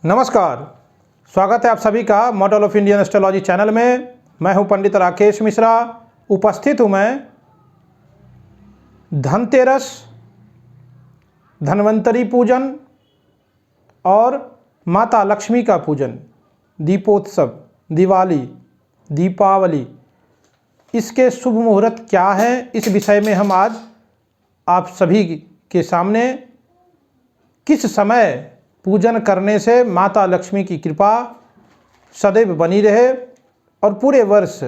नमस्कार, स्वागत है आप सभी का model of Indian astrology channel में। मैं हूं पंडित राकेश मिश्रा। उपस्थित हूं मैं धनतेरस, धन्वंतरी पूजन और माता लक्ष्मी का पूजन, दीपोत्सव, दिवाली, दीपावली, इसके शुभ मुहूर्त क्या है, इस विषय में हम आज आप सभी के सामने किस समय पूजन करने से माता लक्ष्मी की कृपा सदैव बनी रहे और पूरे वर्ष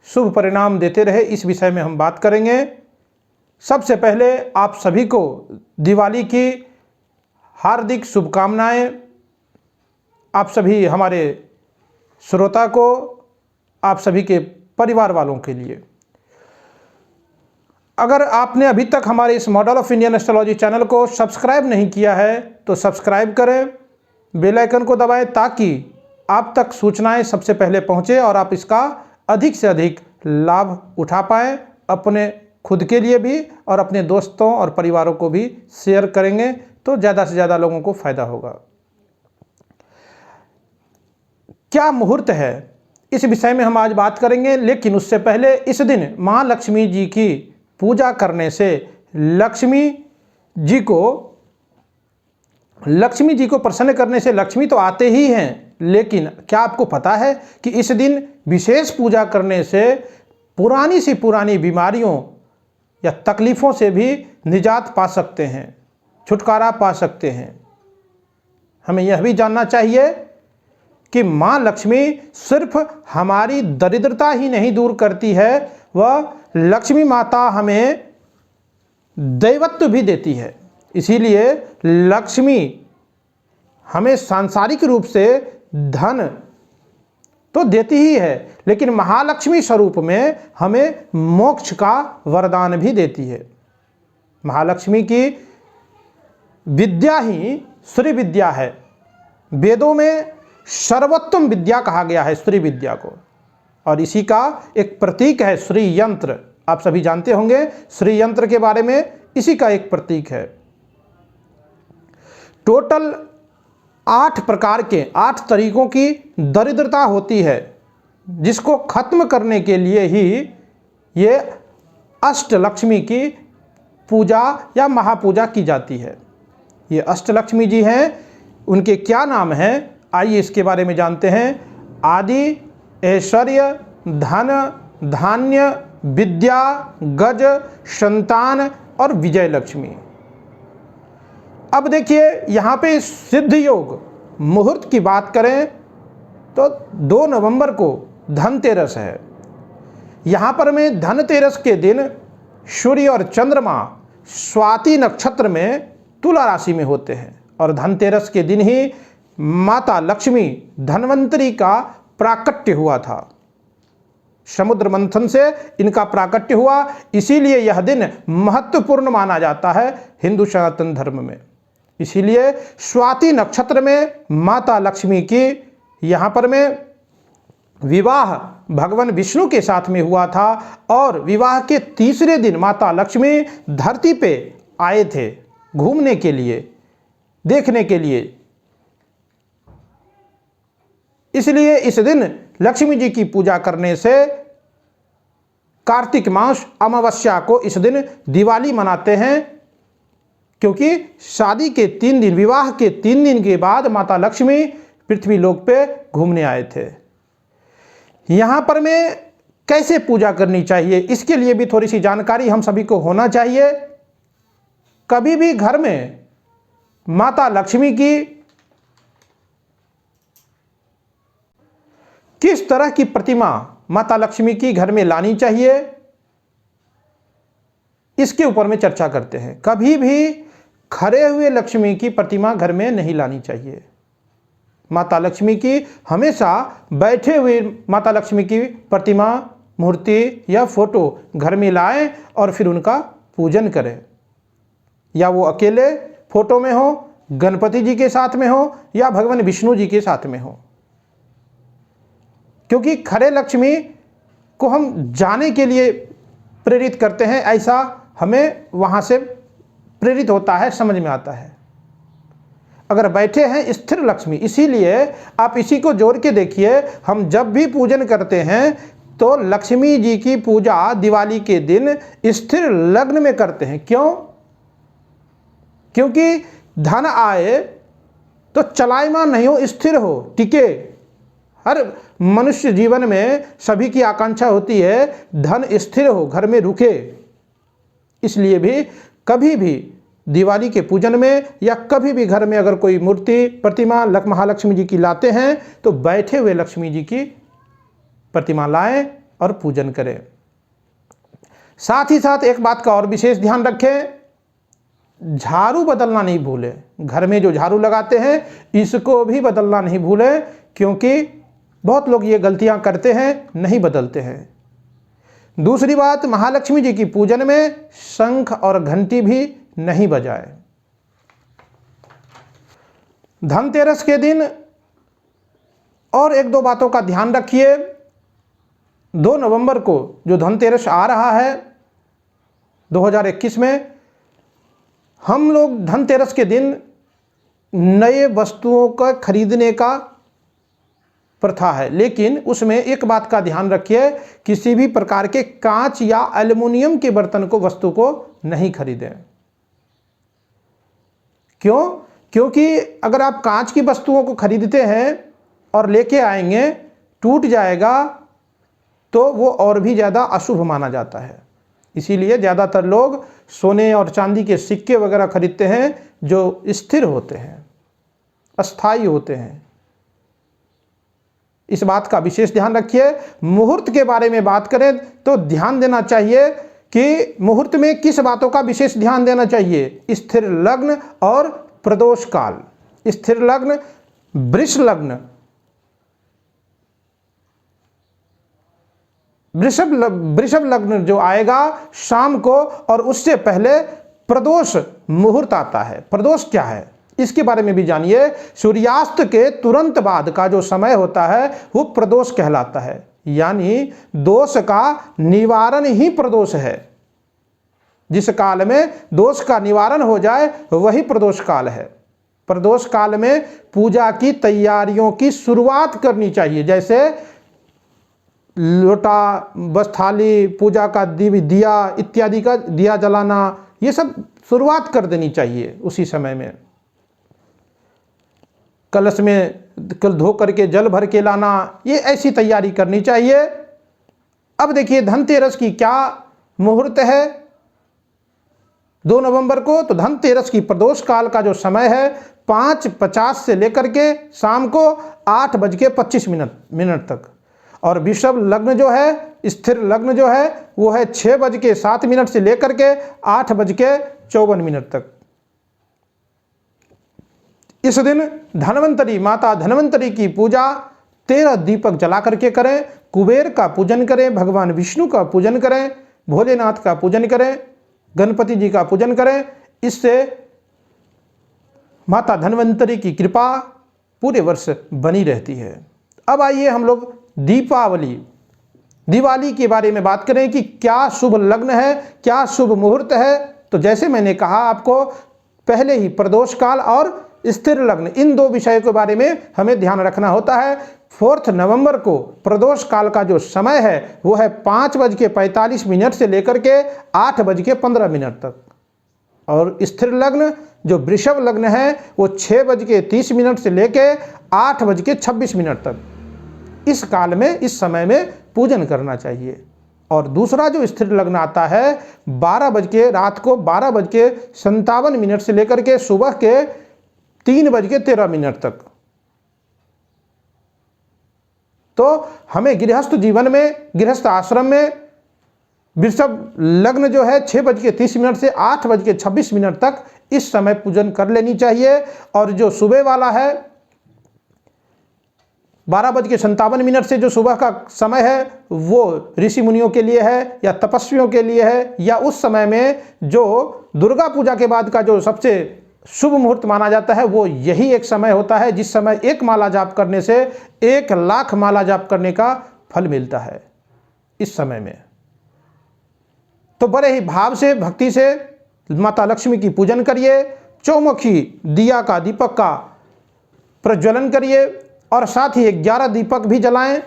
शुभ परिणाम देते रहे, इस विषय में हम बात करेंगे। सबसे पहले आप सभी को दिवाली की हार्दिक शुभकामनाएं। आप सभी हमारे श्रोता को, आप सभी के परिवार वालों के लिए। अगर आपने अभी तक हमारे इस model of Indian astrology channel को सब्सक्राइब नहीं किया है तो सब्सक्राइब करें, बेल आइकन को दबाएं ताकि आप तक सूचनाएं सबसे पहले पहुंचे और आप इसका अधिक से अधिक लाभ उठा पाएं। अपने खुद के लिए भी और अपने दोस्तों और परिवारों को भी शेयर करेंगे तो ज़्यादा से ज़्यादा लोगों को फायदा होगा। क्या मुहूर्त है, इस विषय में हम आज बात करेंगे, लेकिन उससे पहले इस दिन माँ लक्ष्मी जी की पूजा करने से लक्ष्मी जी को प्रसन्न करने से लक्ष्मी तो आते ही हैं, लेकिन क्या आपको पता है कि इस दिन विशेष पूजा करने से पुरानी सी पुरानी बीमारियों या तकलीफ़ों से भी निजात पा सकते हैं, छुटकारा पा सकते हैं। हमें यह भी जानना चाहिए कि माँ लक्ष्मी सिर्फ हमारी दरिद्रता ही नहीं दूर करती है, वह लक्ष्मी माता हमें दैवत्व भी देती है। इसीलिए लक्ष्मी हमें सांसारिक रूप से धन तो देती ही है, लेकिन महालक्ष्मी स्वरूप में हमें मोक्ष का वरदान भी देती है। महालक्ष्मी की विद्या ही श्री विद्या है। वेदों में सर्वोत्तम विद्या कहा गया है श्री विद्या को, और इसी का एक प्रतीक है श्री यंत्र। आप सभी जानते होंगे श्री यंत्र के बारे में, इसी का एक प्रतीक है। टोटल 8 प्रकार के 8 तरीकों की दरिद्रता होती है, जिसको खत्म करने के लिए ही ये अष्टलक्ष्मी की पूजा या महापूजा की जाती है। ये अष्टलक्ष्मी जी हैं, उनके क्या नाम हैं, आइए इसके बारे में जानते हैं। आदि, ऐश्वर्य, धन, धान्य, विद्या, गज, संतान और विजय लक्ष्मी। अब देखिए यहाँ पे सिद्ध योग मुहूर्त की बात करें तो 2 नवंबर को धनतेरस है। यहाँ पर में धनतेरस के दिन सूर्य और चंद्रमा स्वाति नक्षत्र में तुला राशि में होते हैं, और धनतेरस के दिन ही माता लक्ष्मी धन्वंतरी का प्राकट्य हुआ था। समुद्र मंथन से इनका प्राकट्य हुआ, इसीलिए यह दिन महत्वपूर्ण माना जाता है हिंदू सनातन धर्म में। इसीलिए स्वाति नक्षत्र में माता लक्ष्मी की यहाँ पर में विवाह भगवान विष्णु के साथ में हुआ था, और विवाह के तीसरे दिन माता लक्ष्मी धरती पे आए थे घूमने के लिए, देखने के लिए। इसलिए इस दिन लक्ष्मी जी की पूजा करने से कार्तिक मास अमावस्या को इस दिन दिवाली मनाते हैं, क्योंकि शादी के 3 दिन, विवाह के 3 दिन के बाद माता लक्ष्मी पृथ्वी लोक पे घूमने आए थे। यहाँ पर में कैसे पूजा करनी चाहिए, इसके लिए भी थोड़ी सी जानकारी हम सभी को होना चाहिए। कभी भी घर में माता लक्ष्मी की किस तरह की प्रतिमा माता लक्ष्मी की घर में लानी चाहिए, इसके ऊपर में चर्चा करते हैं। कभी भी खड़े हुए लक्ष्मी की प्रतिमा घर में नहीं लानी चाहिए। माता लक्ष्मी की हमेशा बैठे हुए माता लक्ष्मी की प्रतिमा, मूर्ति या फोटो घर में लाएं और फिर उनका पूजन करें। या वो अकेले फोटो में हो, गणपति जी के साथ में हो, या भगवान विष्णु जी के साथ में हो, क्योंकि खड़े लक्ष्मी को हम जाने के लिए प्रेरित करते हैं, ऐसा हमें वहाँ से प्रेरित होता है, समझ में आता है। अगर बैठे हैं स्थिर लक्ष्मी। इसीलिए आप इसी को जोड़ के देखिए, हम जब भी पूजन करते हैं तो लक्ष्मी जी की पूजा दिवाली के दिन स्थिर लग्न में करते हैं। क्यों? क्योंकि धन आए तो चलायमान नहीं हो, स्थिर हो, टिके। हर मनुष्य जीवन में सभी की आकांक्षा होती है धन स्थिर हो, घर में रुके। इसलिए भी कभी भी दिवाली के पूजन में या कभी भी घर में अगर कोई मूर्ति प्रतिमा महालक्ष्मी जी की लाते हैं तो बैठे हुए लक्ष्मी जी की प्रतिमा लाएं और पूजन करें। साथ ही साथ एक बात का और विशेष ध्यान रखें, झाड़ू बदलना नहीं भूलें। घर में जो झाड़ू लगाते हैं इसको भी बदलना नहीं भूलें, क्योंकि बहुत लोग ये गलतियां करते हैं, नहीं बदलते हैं। दूसरी बात, महालक्ष्मी जी की पूजन में शंख और घंटी भी नहीं बजाए। धनतेरस के दिन और एक दो बातों का ध्यान रखिए। 2 नवंबर को जो धनतेरस आ रहा है 2021 में, हम लोग धनतेरस के दिन नए वस्तुओं का खरीदने का प्रथा है, लेकिन उसमें एक बात का ध्यान रखिए, किसी भी प्रकार के कांच या एल्युमिनियम के बर्तन को, वस्तु को नहीं खरीदें। क्यों? क्योंकि अगर आप कांच की वस्तुओं को खरीदते हैं और लेके आएंगे, टूट जाएगा तो वो और भी ज़्यादा अशुभ माना जाता है। इसीलिए ज़्यादातर लोग सोने और चांदी के सिक्के वगैरह खरीदते हैं जो स्थिर होते हैं, अस्थायी होते हैं। इस बात का विशेष ध्यान रखिए। मुहूर्त के बारे में बात करें तो ध्यान देना चाहिए कि मुहूर्त में किस बातों का विशेष ध्यान देना चाहिए। स्थिर लग्न और प्रदोष काल। स्थिर लग्न, वृषभ लग्न जो आएगा शाम को, और उससे पहले प्रदोष मुहूर्त आता है। प्रदोष क्या है इसके बारे में भी जानिए। सूर्यास्त के तुरंत बाद का जो समय होता है वो प्रदोष कहलाता है, यानी दोष का निवारण ही प्रदोष है। जिस काल में दोष का निवारण हो जाए वही प्रदोष काल है। प्रदोष काल में पूजा की तैयारियों की शुरुआत करनी चाहिए, जैसे लोटा, बस थाली, पूजा का दिया इत्यादि का दिया जलाना, ये सब शुरुआत कर देनी चाहिए उसी समय में। कलश में कल धो करके जल भर के लाना, ये ऐसी तैयारी करनी चाहिए। अब देखिए धनतेरस की क्या मुहूर्त है 2 नवंबर को। तो धनतेरस की प्रदोष काल का जो समय है 5:50 से लेकर के शाम को 8:25 तक, और वृषभ लग्न जो है, स्थिर लग्न जो है वो है 6:07 से लेकर के 8:54 तक। इस दिन धन्वंतरी, माता धन्वंतरी की पूजा 13 दीपक जला करके करें। कुबेर का पूजन करें, भगवान विष्णु का पूजन करें, भोलेनाथ का पूजन करें, गणपति जी का पूजन करें। इससे माता धन्वंतरी की कृपा पूरे वर्ष बनी रहती है। अब आइए हम लोग दिवाली के बारे में बात करें कि क्या शुभ लग्न है, क्या शुभ मुहूर्त है। तो जैसे मैंने कहा आपको पहले ही, प्रदोष काल और स्थिर लग्न, इन दो विषयों के बारे में हमें ध्यान रखना होता है। 4 नवंबर को प्रदोष काल का जो समय है वो है 5:45 से लेकर के 8:15 तक, और स्थिर लग्न जो वृषभ लग्न है वो 6:30 से लेकर 8:26 तक। इस काल में, इस समय में पूजन करना चाहिए। और दूसरा जो स्थिर लग्न आता है रात को 12:57 से लेकर के सुबह के 3:13 तक। तो हमें गृहस्थ जीवन में, गृहस्थ आश्रम में वृषभ लग्न जो है 6:30 से 8:26 तक इस समय पूजन कर लेनी चाहिए। और जो सुबह वाला है 12:57 से जो सुबह का समय है वो ऋषि मुनियों के लिए है या तपस्वियों के लिए है, या उस समय में जो दुर्गा पूजा के बाद का जो सबसे शुभ मुहूर्त माना जाता है वो यही एक समय होता है जिस समय 1 माला जाप करने से 1 लाख माला जाप करने का फल मिलता है इस समय में। तो बड़े ही भाव से, भक्ति से माता लक्ष्मी की पूजन करिए। चौमुखी दिया का, दीपक का प्रज्वलन करिए और साथ ही 11 दीपक भी जलाएं।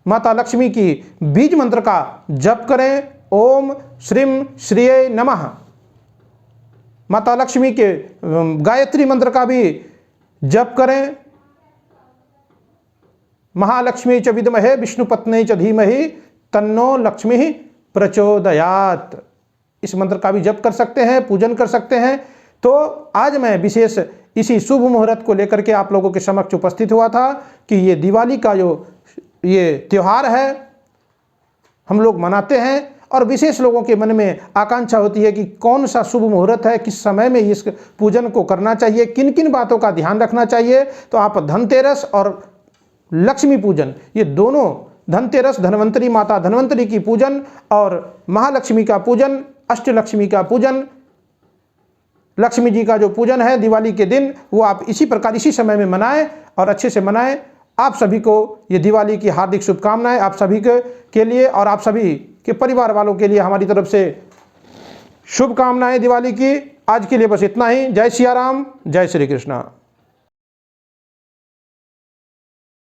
माता लक्ष्मी की बीज मंत्र का जप करें, ओम श्रीम श्रीये नमः। माता लक्ष्मी के गायत्री मंत्र का भी जप करें, महालक्ष्मी च विद्महे विष्णुपत्नी च धीमहि तन्नो लक्ष्मी प्रचोदयात्। इस मंत्र का भी जप कर सकते हैं, पूजन कर सकते हैं। तो आज मैं विशेष इसी शुभ मुहूर्त को लेकर के आप लोगों के समक्ष उपस्थित हुआ था कि ये दिवाली का जो ये त्यौहार है हम लोग मनाते हैं और विशेष लोगों के मन में आकांक्षा होती है कि कौन सा शुभ मुहूर्त है, किस समय में इस पूजन को करना चाहिए, किन किन बातों का ध्यान रखना चाहिए। तो आप धनतेरस और लक्ष्मी पूजन, ये दोनों, धनतेरस धन्वंतरी माता धन्वंतरी की पूजन और महालक्ष्मी का पूजन, अष्टलक्ष्मी का पूजन, लक्ष्मी जी का जो पूजन है दिवाली के दिन, वो आप इसी प्रकार इसी समय में मनाएं और अच्छे से मनाएं। आप सभी को ये दिवाली की हार्दिक शुभकामनाएं, आप सभी के लिए और आप सभी के परिवार वालों के लिए हमारी तरफ से शुभकामनाएं दिवाली की। आज के लिए बस इतना ही। जय सिया राम, जय श्री कृष्णा।